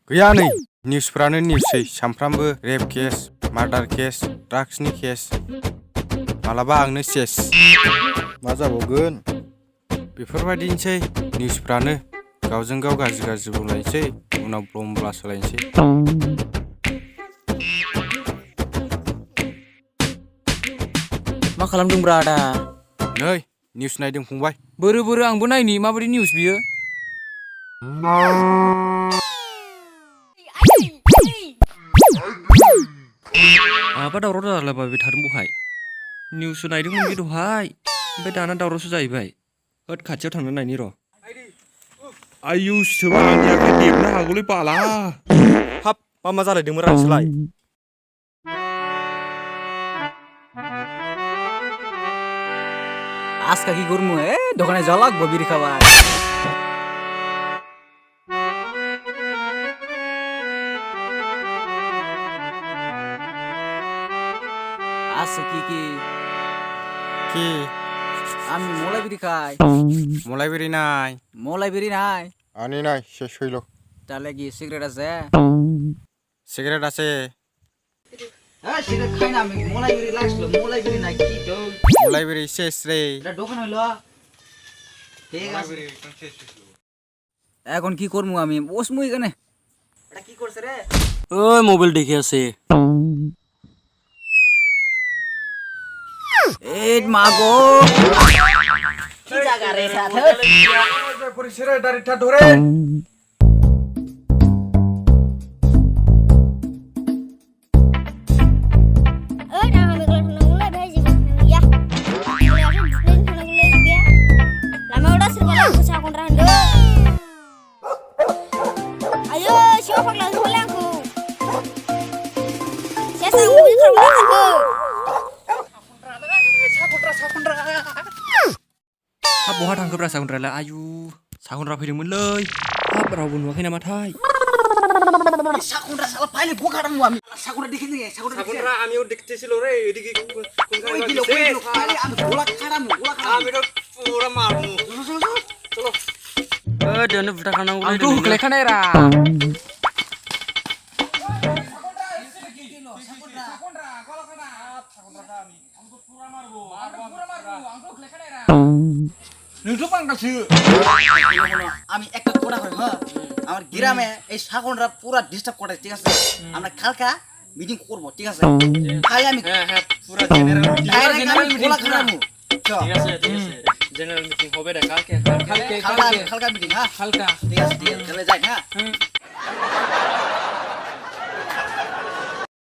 गैया नै निउसफ्रानो निउससै सामफ्रामबो रेप केस मार्डार केस ड्राग्सनि केस मालाबा आंनो सेस मा जाबावगोन बेफोरबायदिनोसै निउसफ्रानो गावजों गाव गाज्रि गाज्रि बुंलायनोसै उनाव ब्लम सोलायनोसै मा खालामदोंब्रा आदा नै निउस नायदों फंबाय बोरो आंबो नायनि माबायदि निउस बियो माबा दावराव जालाबाय थादों बहाय निउस नायदोंमोन बे दहाय ओमफ्राय दाना दावरावसो जाहैबाय होद खाथियाव थांनानै नायनि र' आयु सोबा आंनि आखाइ देबनो हागौलै बाला हाब मा जालायदोंमोन रानसोलाय আজকে কি করবো দোকানে যাওয়া লাগবো বিড়ি খাবার আছে কি কি কি আমি মোলাই বিড়ি খাই मलाई बेरि নাই মোলাই বিড়ি নাই আনি নাই শেষ হইল তাহলে কি সিগারেট আছে सिगारेट আছে হ্যাঁ সিগারেট খাই না আমি মোলাই বিড়ি লাগছিল মোলাই বিড়ি নাই কি তো मलाई बेरि শেষ রে এটা দোকান হইলো ঠিক আছে এখন কি করবো আমি বসমু এখানে এটা কি করছে রে ওই মোবাইল দেখে আছে এই মাগো কি জায়গা রে সাথে পরিসরে ডাইরেক্টটা ধরে Ayo, siapa yang pulang aku? Saya sanggup di rumah aku. हाब बहा थांखोब्रा सागुनरालाय आयु सागुनरा फैदोंमोनलै हाब रावबो नुवाखै नामाथाय সাকুনরা শালা পাইলে গো কাটামু আমি সাকুনরা দেখে নিয়ে সাকুনরা আমিও দেখতেছিল রে এদিকে ওই দিলো পাইলে আমি গোলা কাটামু আমি তো পুরো মারমু চলো देनो बुटा खानांगौ आंथ' होख्लायखानाय रा नोंथ' बांगालसो আমি একটা কথা কই হ্যাঁ আমার গ্রামে এই সাকুনরা পুরো ডিস্টার্ব করে ঠিক আছে আমরা কালকা মিটিং করব ঠিক আছে তাই আমি হ্যাঁ পুরো জেনারেল ডাইরেক্ট গোলা কাটামু ঠিক আছে জেনারেল মিটিং হবে রে কালকে কালকা মিটিং হ্যাঁ হালকা ঠিক আছে তাহলে যাই হ্যাঁ